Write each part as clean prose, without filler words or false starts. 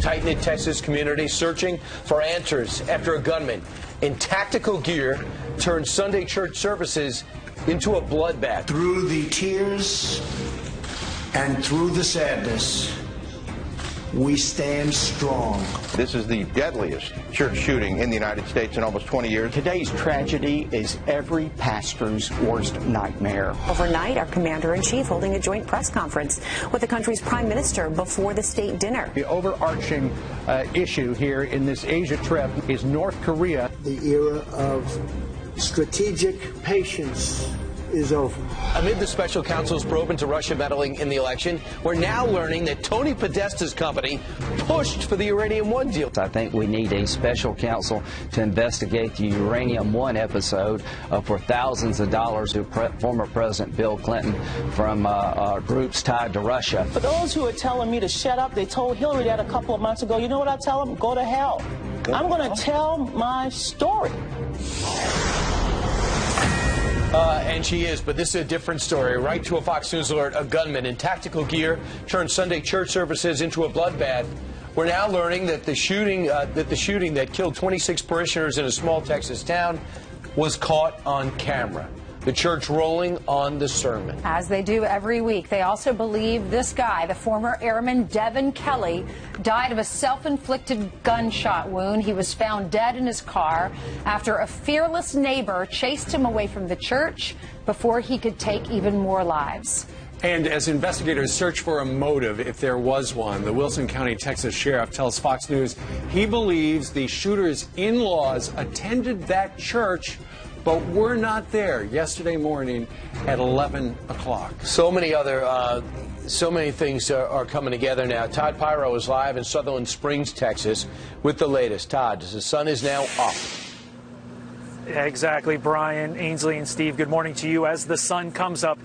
tight-knit Texas community searching for answers after a gunman in tactical gear turned Sunday church services into a bloodbath. Through the tears and through the sadness, we stand strong. This is the deadliest church shooting in the United States in almost 20 years. Today's tragedy is every pastor's worst nightmare. Overnight, our commander-in-chief holding a joint press conference with the country's prime minister before the state dinner. The overarching issue here in this Asia trip is North Korea. The era of strategic patience is over. Amid the special counsel's probe into Russia meddling in the election, we're now learning that Tony Podesta's company pushed for the Uranium One deal. I think we need a special counsel to investigate the Uranium One episode for thousands of dollars to former President Bill Clinton from groups tied to Russia. For those who are telling me to shut up, they told Hillary that a couple of months ago. You know what I tell them? Go to hell. I'm going to tell my story. And she is, but this is a different story. Right to a Fox News alert, a gunman in tactical gear turned Sunday church services into a bloodbath. We're now learning that the shooting that killed 26 parishioners in a small Texas town was caught on camera. The church rolling on the sermon. As they do every week. They also believe this guy, the former airman Devin Kelly, died of a self-inflicted gunshot wound. He was found dead in his car after a fearless neighbor chased him away from the church before he could take even more lives. And as investigators search for a motive, if there was one, the Wilson County, Texas sheriff tells Fox News he believes the shooter's in-laws attended that church but we're not there yesterday morning at 11 o'clock. So many things are coming together now. Todd Pyro is live in Sutherland Springs, Texas, with the latest. Todd, the sun is now up. Exactly, Brian, Ainsley, and Steve. Good morning to you. As the sun comes up,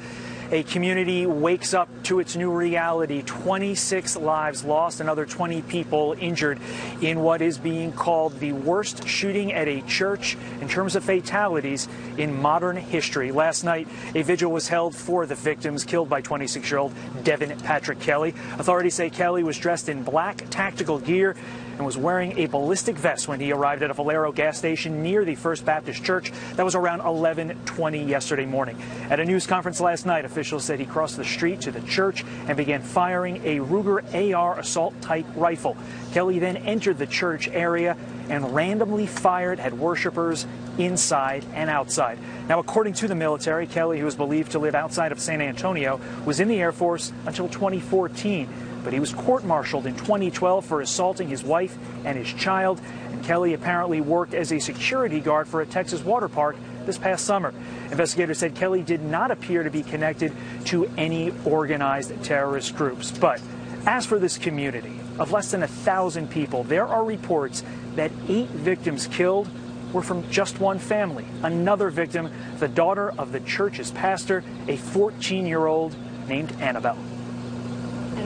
a community wakes up to its new reality. 26 lives lost, another 20 people injured in what is being called the worst shooting at a church in terms of fatalities in modern history. Last night, a vigil was held for the victims killed by 26-year-old Devin Patrick Kelly. Authorities say Kelly was dressed in black tactical gear and was wearing a ballistic vest when he arrived at a Valero gas station near the First Baptist Church. That was around 11:20 yesterday morning. At a news conference last night, officials said he crossed the street to the church and began firing a Ruger AR assault-type rifle. Kelly then entered the church area and randomly fired at worshipers inside and outside. Now, according to the military, Kelly, who is believed to live outside of San Antonio, was in the Air Force until 2014. But he was court-martialed in 2012 for assaulting his wife and his child. And Kelly apparently worked as a security guard for a Texas water park this past summer. Investigators said Kelly did not appear to be connected to any organized terrorist groups. But as for this community of less than 1,000 people, there are reports that 8 victims killed were from just one family. Another victim, the daughter of the church's pastor, a 14-year-old named Annabelle.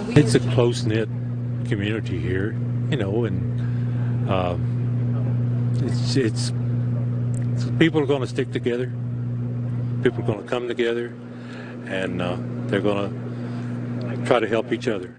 It's a close-knit community here, you know, and it's people are going to stick together. People are going to come together, and they're going to try to help each other.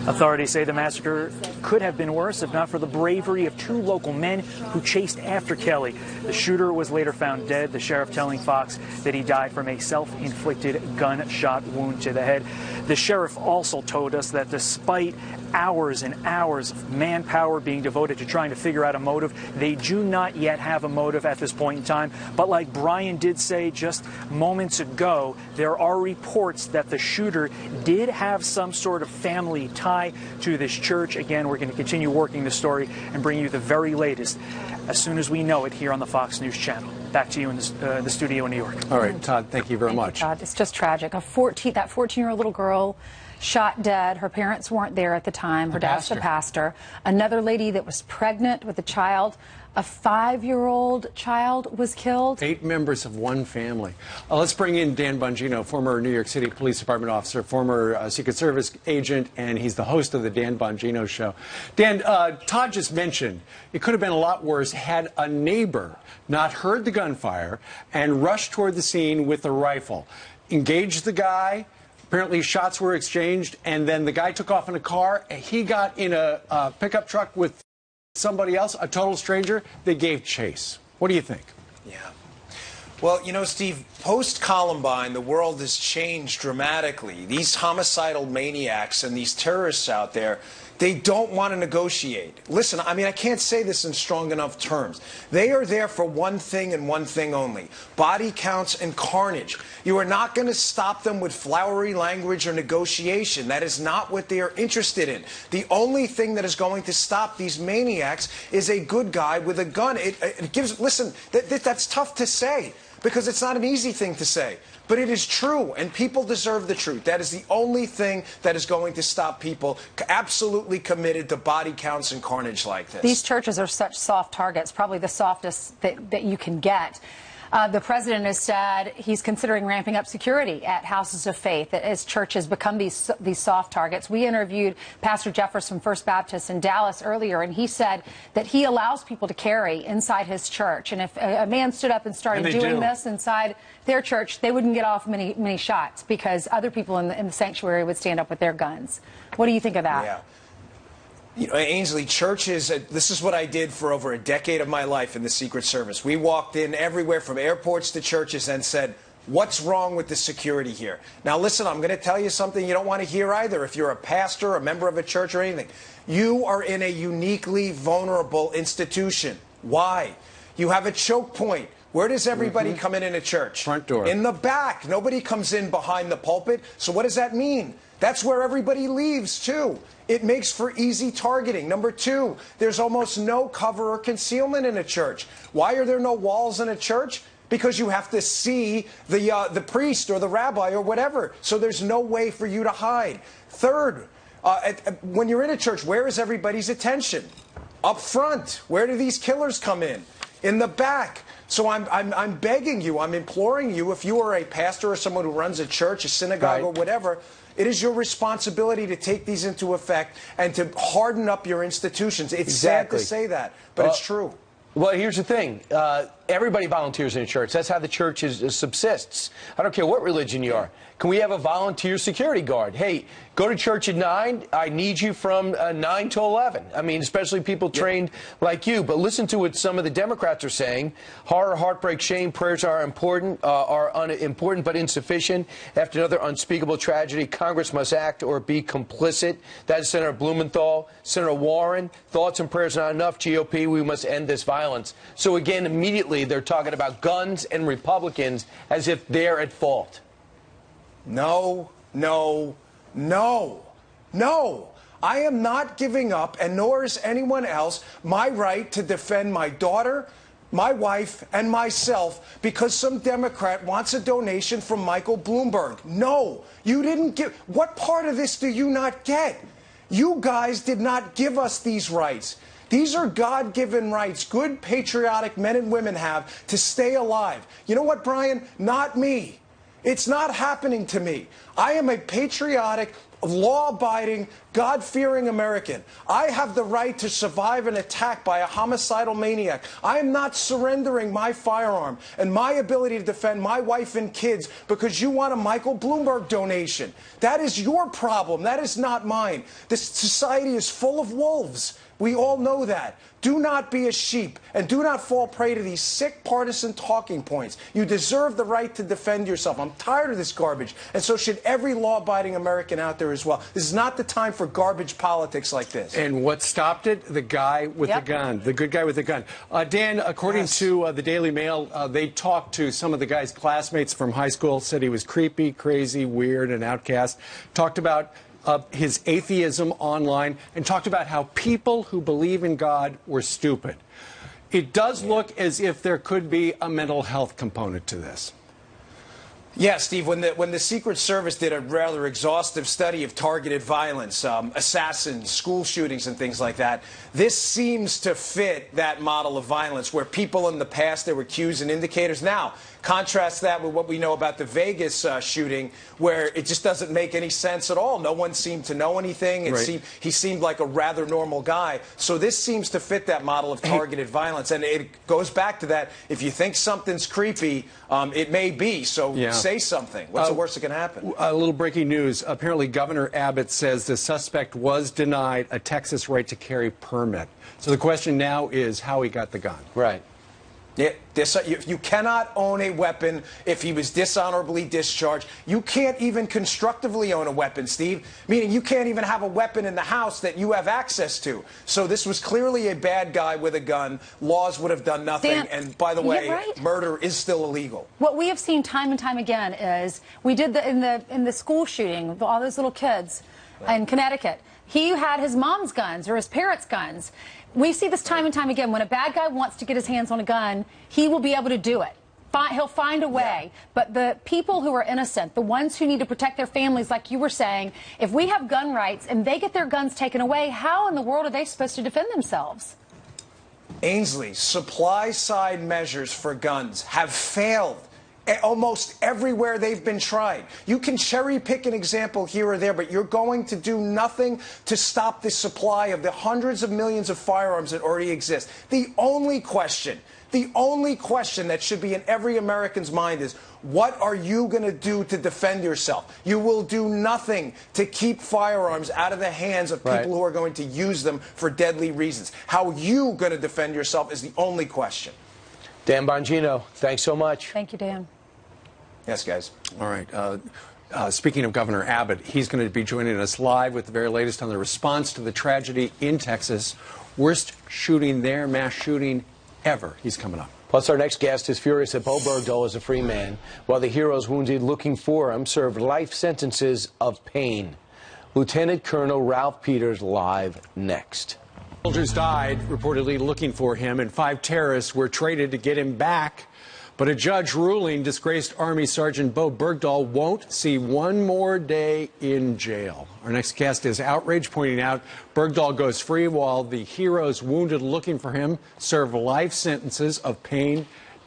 Authorities say the massacre could have been worse if not for the bravery of 2 local men who chased after Kelly. The shooter was later found dead, the sheriff telling Fox that he died from a self-inflicted gunshot wound to the head. The sheriff also told us that despite hours and hours of manpower being devoted to trying to figure out a motive, they do not yet have a motive at this point in time. But like Brian did say just moments ago, there are reports that the shooter did have some sort of family tie to this church. Again, we're going to continue working the story and bring you the very latest as soon as we know it here on the Fox News Channel. Back to you in the studio in New York. All right, Todd, thank you very much. Todd, it's just tragic. That 14-year-old little girl shot dead. Her parents weren't there at the time. Her dad's the pastor. Another lady that was pregnant with a child. A 5-year-old child was killed. 8 members of one family. Let's bring in Dan Bongino, former New York City Police Department officer, former Secret Service agent, and he's the host of the Dan Bongino Show. Dan, Todd just mentioned it could have been a lot worse had a neighbor not heard the gunfire and rushed toward the scene with a rifle. Engaged the guy, Apparently, shots were exchanged, and then the guy took off in a car. And he got in a pickup truck with somebody else, a total stranger. They gave chase. What do you think? Yeah. Well, you know, Steve, post-Columbine, the world has changed dramatically. These homicidal maniacs and these terrorists out there, they don't want to negotiate. Listen, I mean, I can't say this in strong enough terms. They are there for one thing and one thing only: body counts and carnage. You are not going to stop them with flowery language or negotiation. That is not what they are interested in. The only thing that is going to stop these maniacs is a good guy with a gun. It gives, listen, that's tough to say, because it's not an easy thing to say. But it is true, and people deserve the truth. That is the only thing that is going to stop people absolutely committed to body counts and carnage like this. These churches are such soft targets, probably the softest that you can get. The president has said he's considering ramping up security at houses of faith as churches become these soft targets. We interviewed Pastor Jeffers from First Baptist in Dallas earlier, and he said that he allows people to carry inside his church. And if a man stood up and started doing this inside their church, they wouldn't get off many shots, because other people in the sanctuary would stand up with their guns. What do you think of that? Yeah. You know, Ainsley, churches, this is what I did for over a decade of my life in the Secret Service. We walked in everywhere from airports to churches and said, what's wrong with the security here? Now, listen, I'm going to tell you something you don't want to hear either. If you're a pastor, a member of a church or anything, you are in a uniquely vulnerable institution. Why? You have a choke point. Where does everybody come in a church? Front door. In the back. Nobody comes in behind the pulpit. So what does that mean? That's where everybody leaves, too. It makes for easy targeting. Number two, there's almost no cover or concealment in a church. Why are there no walls in a church? Because you have to see the priest or the rabbi or whatever. So there's no way for you to hide. Third, when you're in a church, where is everybody's attention? Up front. Where do these killers come in? In the back. So I'm begging you, I'm imploring you, if you are a pastor or someone who runs a church, a synagogue or whatever, it is your responsibility to take these into effect and to harden up your institutions. It's sad to say that, but it's true. Well, here's the thing. Everybody volunteers in a church. That's how the church subsists. I don't care what religion you are. Can we have a volunteer security guard? Hey, go to church at 9. I need you from 9 to 11. I mean, especially people trained like you. But listen to what some of the Democrats are saying. Horror, heartbreak, shame, prayers are important but insufficient. After another unspeakable tragedy, Congress must act or be complicit. That is Senator Blumenthal. Senator Warren, thoughts and prayers are not enough. GOP, we must end this violence. So again, immediately they're talking about guns and Republicans as if they're at fault. No, no, no, no. I am not giving up, and nor is anyone else, my right to defend my daughter, my wife, and myself because some Democrat wants a donation from Michael Bloomberg. No, you didn't give. What part of this do you not get? You guys did not give us these rights. These are God-given rights good patriotic men and women have to stay alive. You know what, Brian? Not me. It's not happening to me. I am a patriotic, law-abiding, God-fearing American. I have the right to survive an attack by a homicidal maniac. I am not surrendering my firearm and my ability to defend my wife and kids because you want a Michael Bloomberg donation. That is your problem. That is not mine. This society is full of wolves. We all know that. Do not be a sheep and do not fall prey to these sick partisan talking points. You deserve the right to defend yourself. I'm tired of this garbage, and so should every law-abiding American out there as well. This is not the time for garbage politics like this. And what stopped it? The guy with the gun, the good guy with the gun. Dan, according to the Daily Mail, they talked to some of the guy's classmates from high school, said he was creepy, crazy, weird, and outcast, talked about his atheism online, and talked about how people who believe in God were stupid. It does look as if there could be a mental health component to this. Yeah, Steve, when the Secret Service did a rather exhaustive study of targeted violence, assassins, school shootings and things like that, this seems to fit that model of violence where people in the past, there were cues and indicators. Now, Contrast that with what we know about the Vegas shooting, where it just doesn't make any sense at all. No one seemed to know anything. He seemed like a rather normal guy. So this seems to fit that model of targeted violence. And it goes back to that. If you think something's creepy, it may be. So say something. What's the worst that can happen? A little breaking news. Apparently, Governor Abbott says the suspect was denied a Texas right to carry permit. So the question now is how he got the gun. Right. Yeah, you cannot own a weapon if he was dishonorably discharged. You can't even constructively own a weapon, Steve, meaning you can't even have a weapon in the house that you have access to. So this was clearly a bad guy with a gun. Laws would have done nothing. Dan, and by the way, murder is still illegal. What we have seen time and time again is we did in the school shooting with all those little kids in Connecticut. He had his mom's guns or his parents' guns. We see this time and time again. When a bad guy wants to get his hands on a gun, he will be able to do it. He'll find a way. But the people who are innocent, the ones who need to protect their families, like you were saying, if we have gun rights and they get their guns taken away, how in the world are they supposed to defend themselves? Ainsley, supply-side measures for guns have failed almost everywhere they've been tried. You can cherry pick an example here or there, but you're going to do nothing to stop the supply of the hundreds of millions of firearms that already exist. The only question that should be in every American's mind is, what are you going to do to defend yourself? You will do nothing to keep firearms out of the hands of people who are going to use them for deadly reasons. How are you going to defend yourself is the only question. Dan Bongino, thanks so much. Thank you, Dan. Yes, guys. All right. Speaking of Governor Abbott, he's going to be joining us live with the very latest on the response to the tragedy in Texas. Worst shooting there, mass shooting ever. He's coming up. Plus, our next guest is furious that Bo Bergdahl is a free man, while the heroes wounded looking for him served life sentences of pain. Lieutenant Colonel Ralph Peters live next. Soldiers died, reportedly looking for him, and 5 terrorists were traded to get him back. But a judge ruling disgraced Army Sergeant Bo Bergdahl won't see one more day in jail. Our next guest is outraged, pointing out Bergdahl goes free while the heroes wounded looking for him serve life sentences of pain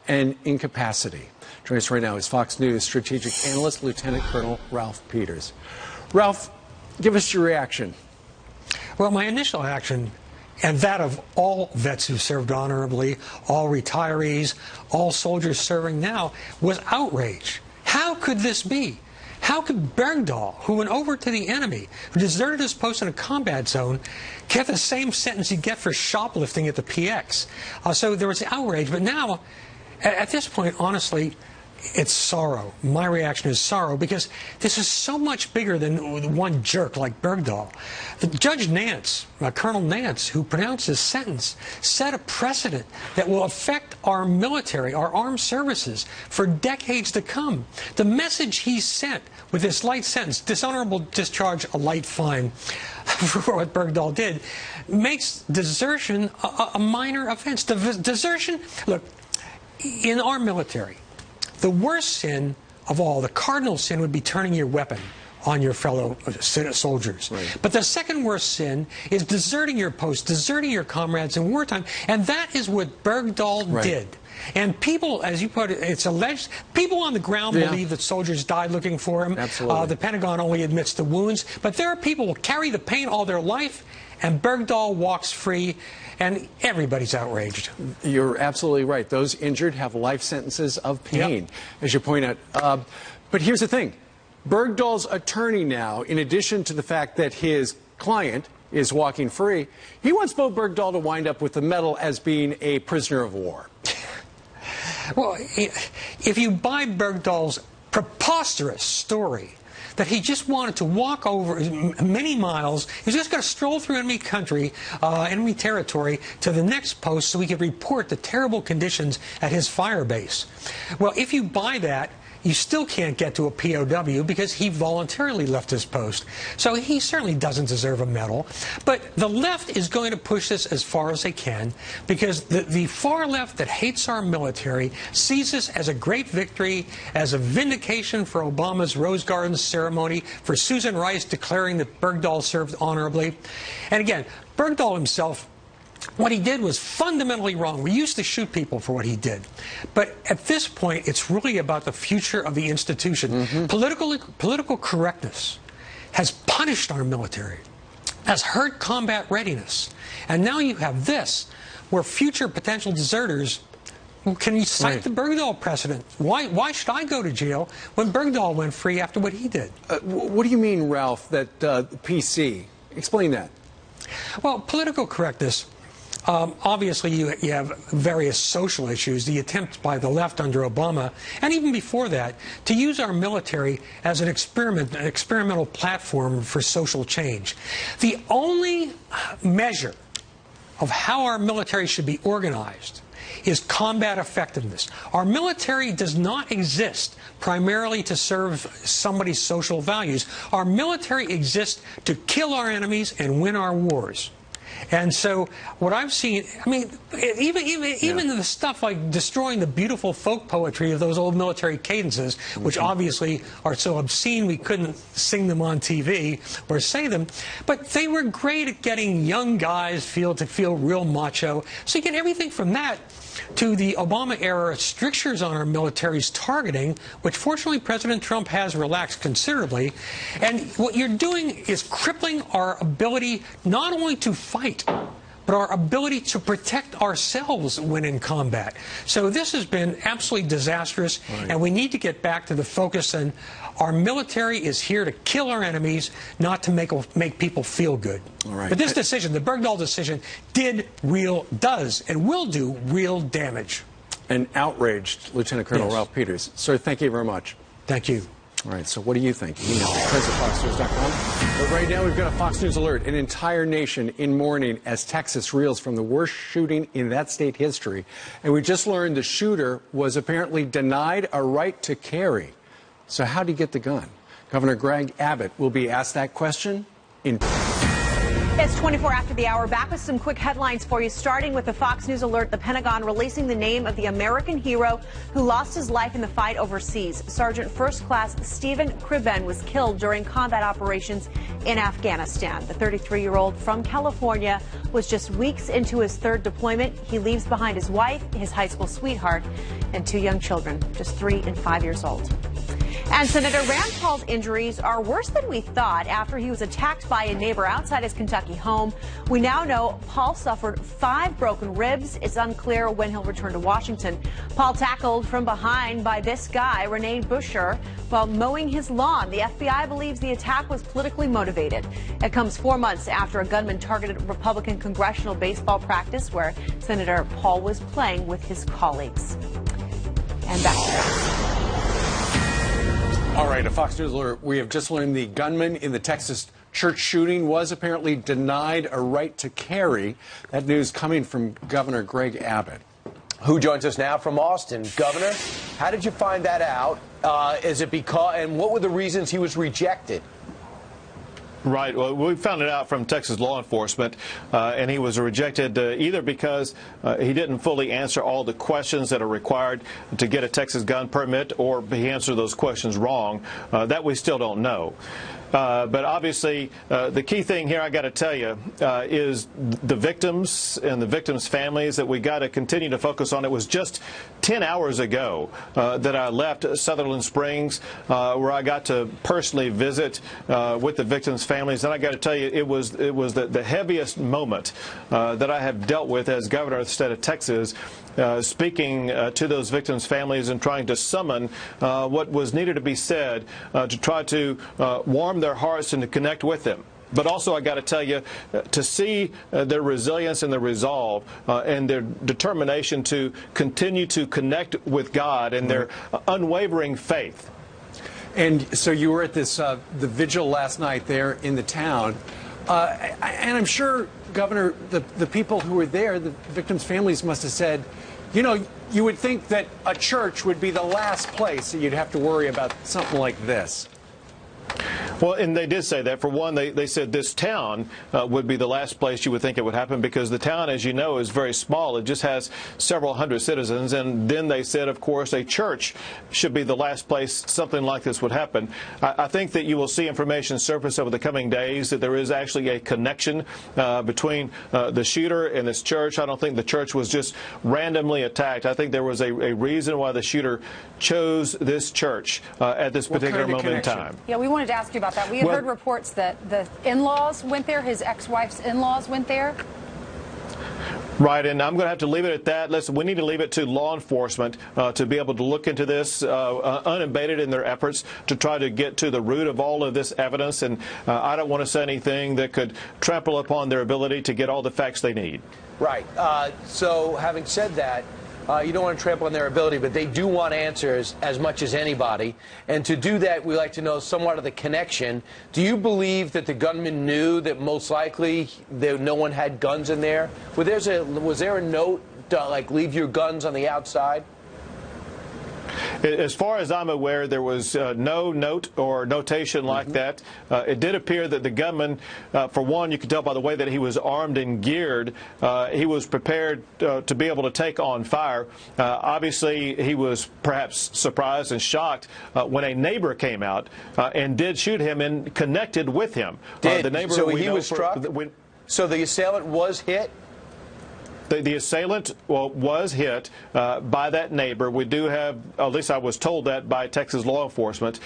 and incapacity. Joining us right now is Fox News strategic analyst Lieutenant Colonel Ralph Peters. Ralph, give us your reaction. Well, my initial action, and that of all vets who served honorably, all retirees, all soldiers serving now, was outrage. How could this be? How could Bergdahl, who went over to the enemy, who deserted his post in a combat zone, get the same sentence he'd get for shoplifting at the PX? So there was outrage, but now, at this point, honestly, it's sorrow. My reaction is sorrow, because this is so much bigger than one jerk like Bergdahl. Judge Nance, Colonel Nance, who pronounced his sentence, set a precedent that will affect our military, our armed services, for decades to come. The message he sent with this light sentence, dishonorable discharge, a light fine, for what Bergdahl did, makes desertion a minor offense. Desertion, look, in our military, the worst sin of all, the cardinal sin, would be turning your weapon on your fellow soldiers. Right. But the second worst sin is deserting your post, deserting your comrades in wartime, and that is what Bergdahl did. And people, as you put it, it's alleged, people on the ground believe that soldiers died looking for him. Absolutely. The Pentagon only admits the wounds, but there are people who carry the pain all their life, and Bergdahl walks free, and everybody's outraged. You're absolutely right. Those injured have life sentences of pain, as you point out. But here's the thing. Bergdahl's attorney now, in addition to the fact that his client is walking free, he wants Bo Bergdahl to wind up with the medal as being a prisoner of war. Well, if you buy Bergdahl's preposterous story that he just wanted to walk over many miles, he was just going to stroll through enemy country, enemy territory, to the next post so he could report the terrible conditions at his fire base. Well, if you buy that, you still can't get to a POW because he voluntarily left his post. So he certainly doesn't deserve a medal. But the left is going to push this as far as they can, because the far left that hates our military sees this as a great victory, as a vindication for Obama's Rose Garden ceremony, for Susan Rice declaring that Bergdahl served honorably. And again, Bergdahl himself what he did was fundamentally wrong. We used to shoot people for what he did. But at this point, it's really about the future of the institution. Political correctness has punished our military, has hurt combat readiness. And now you have this, where future potential deserters, can you cite the Bergdahl precedent? Why should I go to jail when Bergdahl went free after what he did? What do you mean, Ralph, that PC? Explain that. Well, political correctness, obviously you have various social issues, the attempt by the left under Obama, and even before that, to use our military as an experimental platform for social change. The only measure of how our military should be organized is combat effectiveness. Our military does not exist primarily to serve somebody's social values. Our military exists to kill our enemies and win our wars. And so what I've seen, I mean, even the stuff like destroying the beautiful folk poetry of those old military cadences, which obviously are so obscene we couldn't sing them on TV or say them, but they were great at getting young guys to feel real macho. So you get everything from that to the Obama-era strictures on our military's targeting, which fortunately President Trump has relaxed considerably. And what you're doing is crippling our ability not only to fight, but our ability to protect ourselves when in combat. So this has been absolutely disastrous, and we need to get back to the focus on our military is here to kill our enemies, not to make people feel good. But this decision, the Bergdahl decision, does and will do real damage. And outraged Lieutenant Colonel Ralph Peters. Sir, thank you very much. Thank you. All right, so what do you think? Email press@foxnews.com. But right now we've got a Fox News alert. An entire nation in mourning as Texas reels from the worst shooting in that state history. And we just learned the shooter was apparently denied a right to carry. So how did he get the gun? Governor Greg Abbott will be asked that question in... It's 24 after the hour. Back with some quick headlines for you, starting with the Fox News alert. The Pentagon releasing the name of the American hero who lost his life in the fight overseas. Sergeant First Class Stephen Cribben was killed during combat operations in Afghanistan. The 33-year-old from California was just weeks into his third deployment. He leaves behind his wife, his high school sweetheart, and two young children, just 3 and 5 years old. And Senator Rand Paul's injuries are worse than we thought after he was attacked by a neighbor outside his Kentucky home. We now know Paul suffered 5 broken ribs. It's unclear when he'll return to Washington. Paul tackled from behind by this guy, Rene Busher, while mowing his lawn. The FBI believes the attack was politically motivated. It comes 4 months after a gunman targeted Republican congressional baseball practice where Senator Paul was playing with his colleagues. And back to that. All right, a Fox News alert. We have just learned the gunman in the Texas church shooting was apparently denied a right to carry. That news coming from Governor Greg Abbott, who joins us now from Austin. Governor, how did you find that out? Is it because, and what were the reasons he was rejected? Right. Well, we found it out from Texas law enforcement, and he was rejected either because he didn't fully answer all the questions that are required to get a Texas gun permit, or he answered those questions wrong. That we still don't know. But obviously, the key thing here, I got to tell you, is the victims and the victims' families that we got to continue to focus on. It was just 10 hours ago that I left Sutherland Springs, where I got to personally visit with the victims' families. And I got to tell you, it was the heaviest moment that I have dealt with as governor of the state of Texas, speaking to those victims' families and trying to summon what was needed to be said to try to warm their hearts and to connect with them. But also, I got to tell you, to see their resilience and their resolve and their determination to continue to connect with God and their unwavering faith. And so you were at this the vigil last night there in the town, and I'm sure, Governor, the people who were there, the victims' families, must have said, you know, you would think that a church would be the last place that you'd have to worry about something like this. Well, and they did say that. For one, they said this town would be the last place you would think it would happen, because the town, as you know, is very small. It just has several hundred citizens. And then they said, of course, a church should be the last place something like this would happen. I think that you will see information surface over the coming days that there is actually a connection between the shooter and this church. I don't think the church was just randomly attacked. I think there was a reason why the shooter chose this church at this particular moment in time. Yeah, we wanted to ask you about that. We had heard reports that the in-laws went there, his ex-wife's in-laws went there. Right, and I'm going to have to leave it at that. Listen, we need to leave it to law enforcement to be able to look into this unabated in their efforts to try to get to the root of all of this evidence. And I don't want to say anything that could trample upon their ability to get all the facts they need. Right. So having said that, you don't want to trample on their ability, but they do want answers as much as anybody. And to do that, we like to know somewhat of the connection. Do you believe that the gunman knew that most likely no one had guns in there? Was there a note to, like, leave your guns on the outside? As far as I'm aware, there was no note or notation like that. It did appear that the gunman, for one, you could tell by the way that he was armed and geared, he was prepared to be able to take on fire. Obviously, he was perhaps surprised and shocked when a neighbor came out and did shoot him and connected with him. The neighbor, so he was struck? So the assailant was hit? The assailant was hit by that neighbor. We do have, at least I was told that by Texas law enforcement,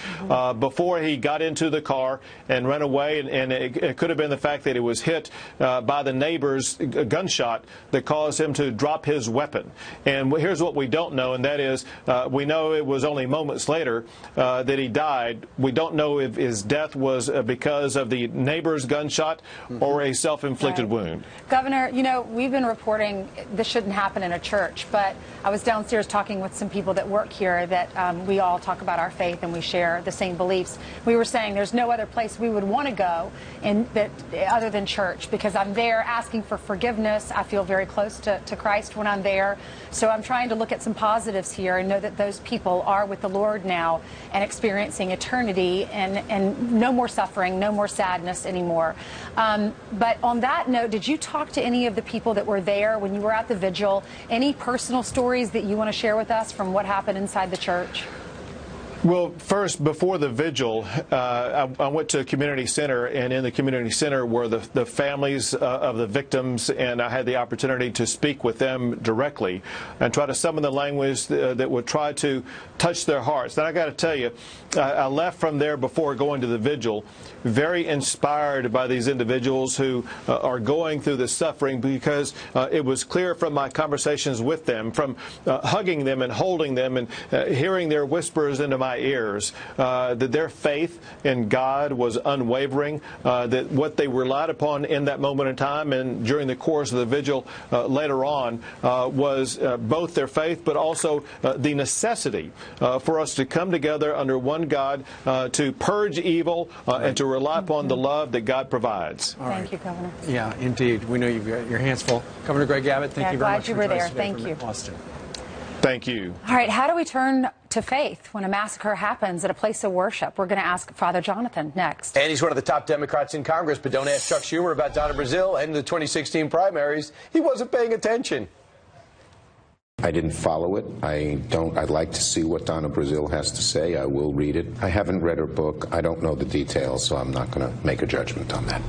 before he got into the car and ran away. And it could have been the fact that he was hit by the neighbor's gunshot that caused him to drop his weapon. And here's what we don't know, and that is we know it was only moments later that he died. We don't know if his death was because of the neighbor's gunshot or a self-inflicted wound. Governor, you know, we've been reporting this shouldn't happen in a church, but I was downstairs talking with some people that work here that we all talk about our faith and we share the same beliefs. We were saying there's no other place we would want to go other than church, because I'm there asking for forgiveness. I feel very close to Christ when I'm there. So I'm trying to look at some positives here and know that those people are with the Lord now and experiencing eternity and no more suffering, no more sadness anymore. But on that note, did you talk to any of the people that were there when you were at the vigil? Any personal stories that you want to share with us from what happened inside the church? Well, first, before the vigil, I went to a community center, and in the community center were the families of the victims, and I had the opportunity to speak with them directly and try to summon the language that would try to touch their hearts. And I got to tell you, I left from there before going to the vigil very inspired by these individuals who are going through this suffering, because it was clear from my conversations with them, from hugging them and holding them and hearing their whispers into my ears, that their faith in God was unwavering, that what they relied upon in that moment in time and during the course of the vigil later on was both their faith but also the necessity for us to come together under one God to purge evil and to rely upon the love that God provides. Thank you, Governor. Yeah, indeed. We know you've got your hands full. Governor Greg Abbott, thank you very much for joining us today. Thank you. Austin. Thank you. All right, how do we turn to faith when a massacre happens at a place of worship? We're going to ask Father Jonathan next. And he's one of the top Democrats in Congress, but don't ask Chuck Schumer about Donna Brazile and the 2016 primaries. He wasn't paying attention. I didn't follow it. I'd like to see what Donna Brazile has to say. I will read it. I haven't read her book. I don't know the details, so I'm not going to make a judgment on that.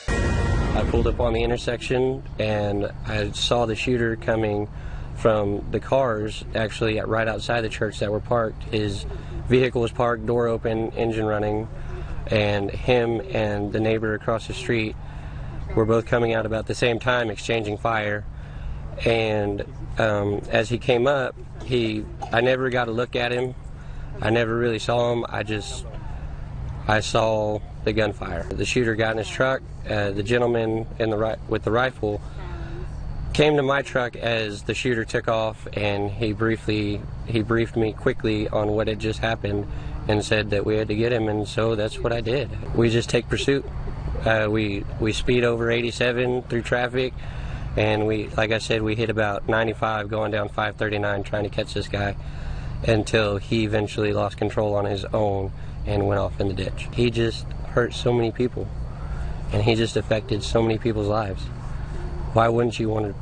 I pulled up on the intersection and I saw the shooter coming from the cars actually right outside the church that were parked. His vehicle was parked, door open, engine running, and him and the neighbor across the street were both coming out about the same time, exchanging fire. And as he came up, I never got a look at him. I never really saw him. I saw the gunfire. The shooter got in his truck. The gentleman with the rifle came to my truck as the shooter took off, and he briefed me quickly on what had just happened and said that we had to get him, and so that's what I did. We just take pursuit. We speed over 87 through traffic, and like I said, we hit about 95 going down 539 trying to catch this guy. until he eventually lost control on his own and went off in the ditch. He just hurt so many people, and he just affected so many people's lives. Why wouldn't you want to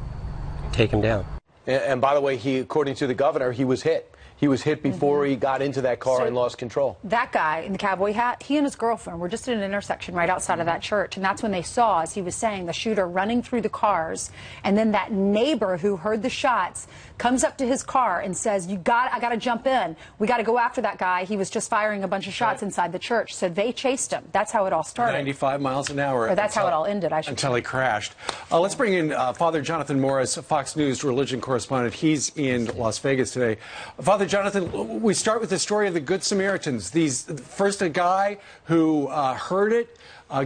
take him down? And by the way, according to the governor, he was hit. He was hit before he got into that car and lost control. That guy in the cowboy hat, he and his girlfriend were just at an intersection right outside of that church, and that's when they saw, as he was saying, the shooter running through the cars, and then that neighbor who heard the shots comes up to his car and says, I got to jump in. We got to go after that guy. He was just firing a bunch of shots inside the church. So they chased him. That's how it all started. 95 miles an hour. Or that's how it all ended, I should Until say. he crashed. Let's bring in Father Jonathan Morris, Fox News religion correspondent. He's in Las Vegas today. Father Jonathan, we start with the story of the Good Samaritans. First a guy who heard it,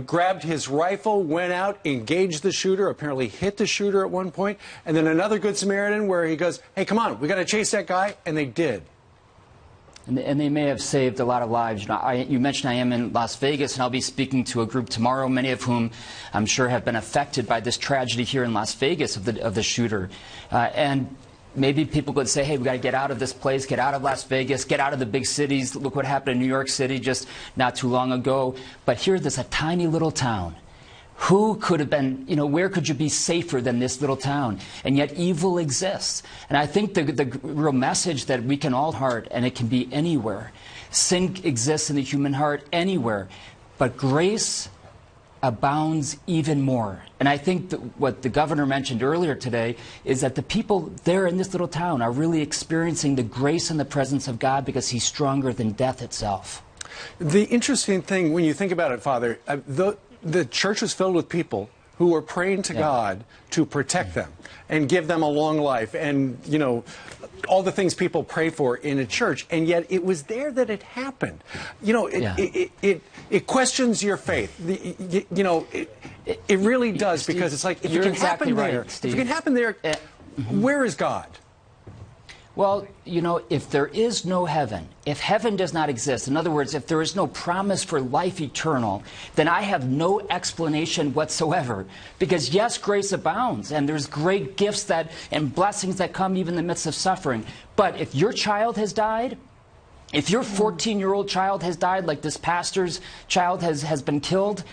grabbed his rifle, went out, engaged the shooter, apparently hit the shooter at one point, and then another Good Samaritan where he goes, hey, come on, we got to chase that guy, and they did. And they may have saved a lot of lives. You mentioned I am in Las Vegas, and I'll be speaking to a group tomorrow, many of whom I'm sure have been affected by this tragedy here in Las Vegas of the shooter. And maybe people could say, hey, we got to get out of this place, get out of Las Vegas, get out of the big cities. Look what happened in New York City just not too long ago. But here, there's a tiny little town. Who could have been, where could you be safer than this little town? And yet evil exists. And I think the real message that we can all heart, and it can be anywhere. Sin exists in the human heart anywhere. But grace abounds even more. And I think that what the governor mentioned earlier today is that the people there in this little town are really experiencing the grace and the presence of God because he's stronger than death itself. The interesting thing, when you think about it, Father, the church was filled with people who were praying to God to protect them and give them a long life and, all the things people pray for in a church. And yet it was there that it happened. It questions your faith. It really does, Steve, because it's like, if you're it can exactly happen right, there, Steve. if it can happen there, where is God? Well, if there is no heaven, if heaven does not exist, in other words, if there is no promise for life eternal, then I have no explanation whatsoever. Because yes, grace abounds, and there's great gifts and blessings that come even in the midst of suffering. But if your child has died, if your 14-year-old child has died, like this pastor's child has been killed,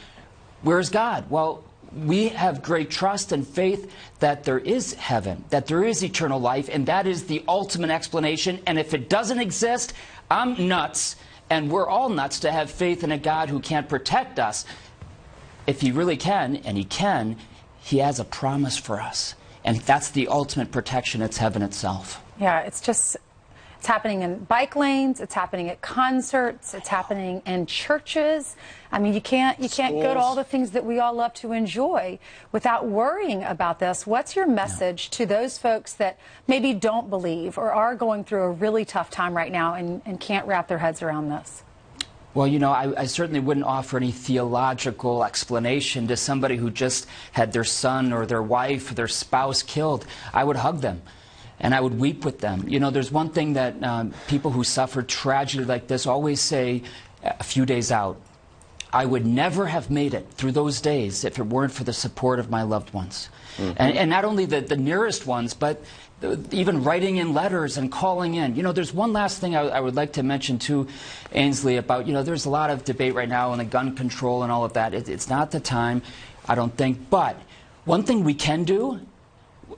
where's God? Well, we have great trust and faith that there is heaven, that there is eternal life, and that is the ultimate explanation. And if it doesn't exist, I'm nuts, and we're all nuts to have faith in a God who can't protect us. If he really can, and he can, he has a promise for us. And that's the ultimate protection. It's heaven itself. Yeah, it's happening in bike lanes, it's happening at concerts, it's happening in churches. I mean, you can't go to all the things that we all love to enjoy without worrying about this. What's your message to those folks that maybe don't believe or are going through a really tough time right now and can't wrap their heads around this? Well, I certainly wouldn't offer any theological explanation to somebody who just had their son or their wife or their spouse killed. I would hug them. And I would weep with them. There's one thing that people who suffer tragedy like this always say a few days out. I would never have made it through those days if it weren't for the support of my loved ones. Mm-hmm. And not only the nearest ones, but even writing in letters and calling in. There's one last thing I would like to mention too, Ainsley, about, there's a lot of debate right now on the gun control and all of that. It's not the time, I don't think. But one thing we can do,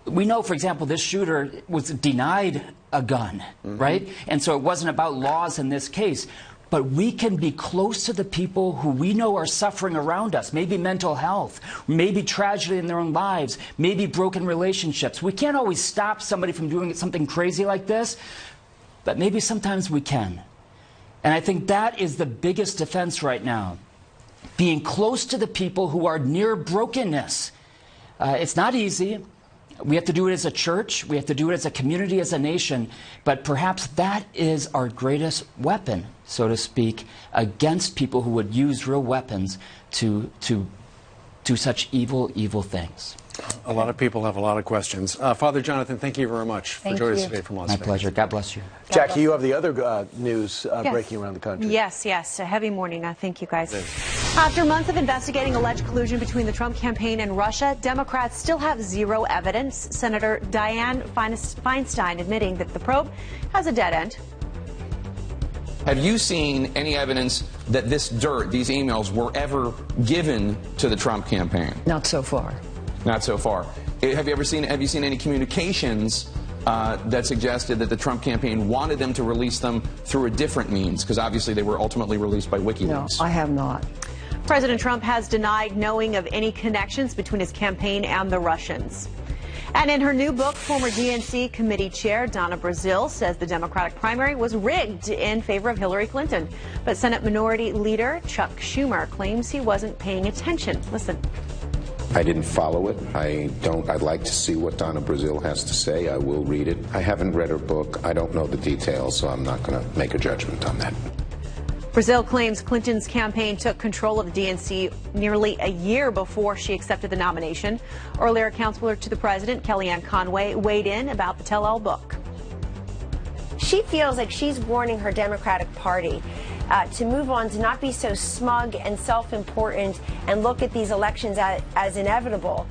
we know, for example, this shooter was denied a gun, right? And so it wasn't about laws in this case. But we can be close to the people who we know are suffering around us, maybe mental health, maybe tragedy in their own lives, maybe broken relationships. We can't always stop somebody from doing something crazy like this, but maybe sometimes we can. And I think that is the biggest defense right now, being close to the people who are near brokenness. It's not easy. We have to do it as a church. We have to do it as a community, as a nation. But perhaps that is our greatest weapon, so to speak, against people who would use real weapons to do such evil, evil things. A lot of people have a lot of questions. Father Jonathan, thank you very much for joining us today from Las Vegas. My pleasure. God bless you. Jackie, you have the other news breaking around the country. Yes, a heavy morning. Thank you, guys. After months of investigating alleged collusion between the Trump campaign and Russia, Democrats still have zero evidence. Senator Dianne Feinstein admitting that the probe has a dead end. Have you seen any evidence that this dirt, these emails, were ever given to the Trump campaign? Not so far. Not so far. Have you seen any communications that suggested that the Trump campaign wanted them to release them through a different means? Because obviously they were ultimately released by WikiLeaks. No, I have not. President Trump has denied knowing of any connections between his campaign and the Russians. And in her new book, former DNC committee chair Donna Brazile says the Democratic primary was rigged in favor of Hillary Clinton. But Senate Minority Leader Chuck Schumer claims he wasn't paying attention. Listen. I didn't follow it. I'd like to see what Donna Brazile has to say. I will read it. I haven't read her book. I don't know the details, so I'm not going to make a judgment on that. Brazile claims Clinton's campaign took control of the DNC nearly a year before she accepted the nomination. Earlier, counselor to the president, Kellyanne Conway, weighed in about the tell-all book. She feels like she's warning her Democratic Party to move on, to not be so smug and self-important and look at these elections as inevitable.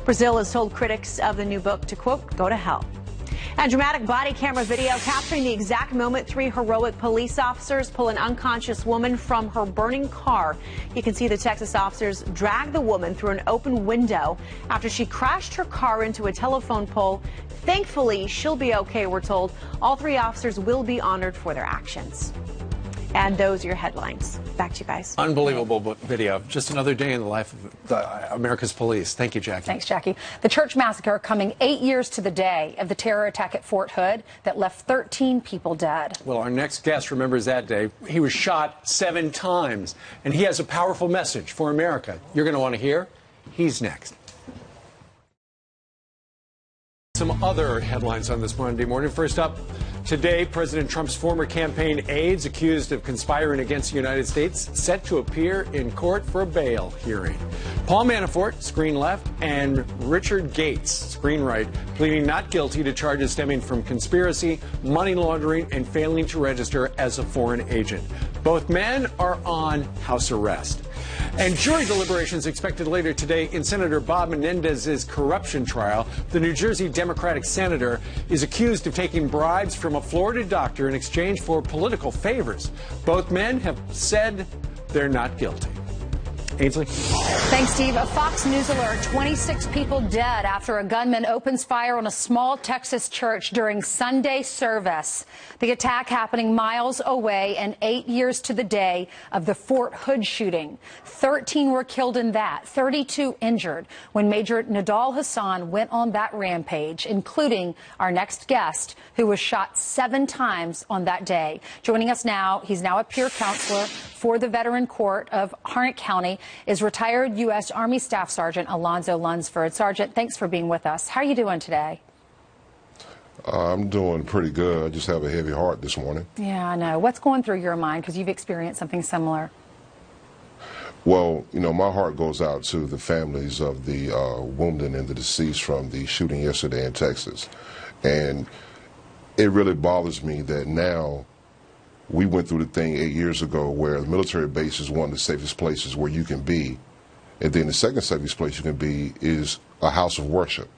Brazile has told critics of the new book to, quote, go to hell. And dramatic body camera video capturing the exact moment 3 heroic police officers pull an unconscious woman from her burning car. You can see the Texas officers drag the woman through an open window after she crashed her car into a telephone pole. Thankfully, she'll be okay, we're told. All 3 officers will be honored for their actions. And those are your headlines. Back to you guys. Unbelievable video. Just another day in the life of America's police. Thank you, Jackie. Thanks, Jackie. The church massacre coming 8 years to the day of the terror attack at Fort Hood that left 13 people dead. Well, our next guest remembers that day. He was shot 7 times, and he has a powerful message for America. You're going to want to hear. He's next. Some other headlines on this Monday morning. First up, today, President Trump's former campaign aides accused of conspiring against the United States set to appear in court for a bail hearing. Paul Manafort, screen left, and Richard Gates, screen right, pleading not guilty to charges stemming from conspiracy, money laundering, and failing to register as a foreign agent. Both men are on house arrest. And jury deliberations expected later today in Senator Bob Menendez's corruption trial. The New Jersey Democratic senator is accused of taking bribes from a Florida doctor in exchange for political favors. Both men have said they're not guilty. Ainsley? Thanks, Steve. A Fox News alert, 26 people dead after a gunman opens fire on a small Texas church during Sunday service. The attack happening miles away and 8 years to the day of the Fort Hood shooting. 13 were killed in that, 32 injured when Major Nidal Hassan went on that rampage, including our next guest, who was shot 7 times on that day. Joining us now, he's now a peer counselor for the Veteran Court of Harnett County, is retired U.S. Army Staff Sergeant Alonzo Lunsford. Sergeant, thanks for being with us. How are you doing today? I'm doing pretty good. I just have a heavy heart this morning. Yeah, I know. What's going through your mind? Because you've experienced something similar. Well, you know, my heart goes out to the families of the wounded and the deceased from the shooting yesterday in Texas. And it really bothers me that now we went through the thing 8 years ago where the military base is one of the safest places where you can be. And then the second safest place you can be is a house of worship.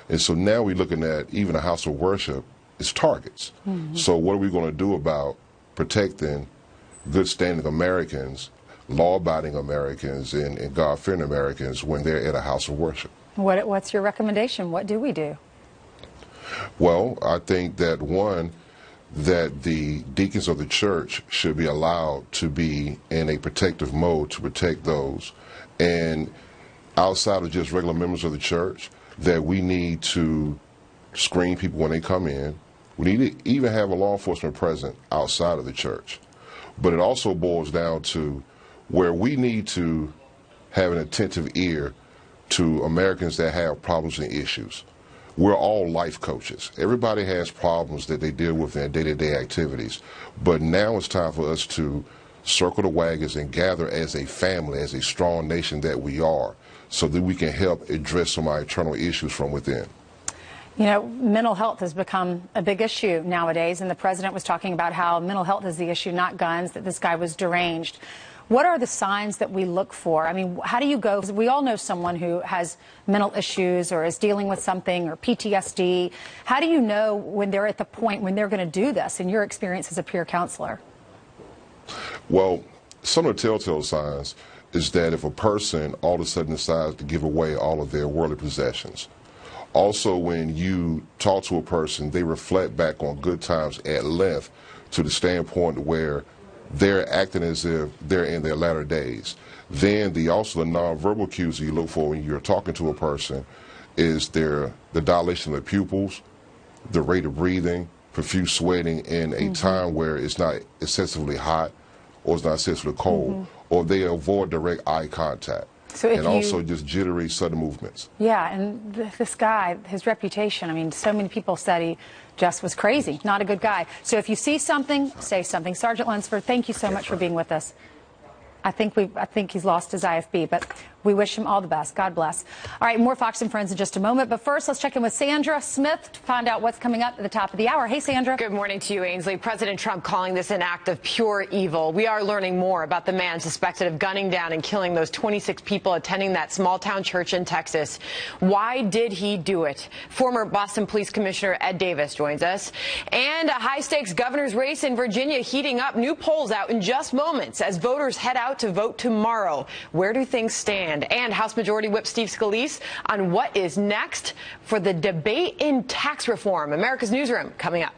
And so now we're looking at even a house of worship is targets. Mm-hmm. So what are we going to do about protecting good standing Americans, law-abiding Americans, and God-fearing Americans when they're at a house of worship? What's your recommendation? What do we do? Well, I think that one, that the deacons of the church should be allowed to be in a protective mode to protect those. And outside of just regular members of the church, that we need to screen people when they come in. We need to even have a law enforcement present outside of the church. But it also boils down to where we need to have an attentive ear to Americans that have problems and issues. We're all life coaches. Everybody has problems that they deal with in their day-to-day activities. But now it's time for us to circle the wagons and gather as a family, as a strong nation that we are, so that we can help address some of our internal issues from within. You know, mental health has become a big issue nowadays, and the president was talking about how mental health is the issue, not guns, that this guy was deranged. What are the signs that we look for? I mean, how do you go? We all know someone who has mental issues or is dealing with something or PTSD. How do you know when they're at the point when they're going to do this in your experience as a peer counselor? Well, some of the telltale signs is that if a person all of a sudden decides to give away all of their worldly possessions. Also, when you talk to a person, they reflect back on good times at length to the standpoint where they're acting as if they're in their latter days. Then also the nonverbal cues that you look for when you're talking to a person is the dilation of the pupils, the rate of breathing, profuse sweating in a time where it's not excessively hot or it's not excessively cold, or they avoid direct eye contact. So if and also just jittery sudden movements. Yeah, and this guy, his reputation, I mean, so many people said he just was crazy, not a good guy. So if you see something, say something. Sergeant Lunsford, thank you so much for being with us. I think he's lost his IFB, but we wish him all the best. God bless. All right, more Fox and Friends in just a moment. But first, let's check in with Sandra Smith to find out what's coming up at the top of the hour. Hey, Sandra. Good morning to you, Ainsley. President Trump calling this an act of pure evil. We are learning more about the man suspected of gunning down and killing those 26 people attending that small-town church in Texas. Why did he do it? Former Boston Police Commissioner Ed Davis joins us. And a high-stakes governor's race in Virginia heating up. New polls out in just moments as voters head out to vote tomorrow. Where do things stand? And House Majority Whip Steve Scalise on what is next for the debate in tax reform. America's Newsroom coming up.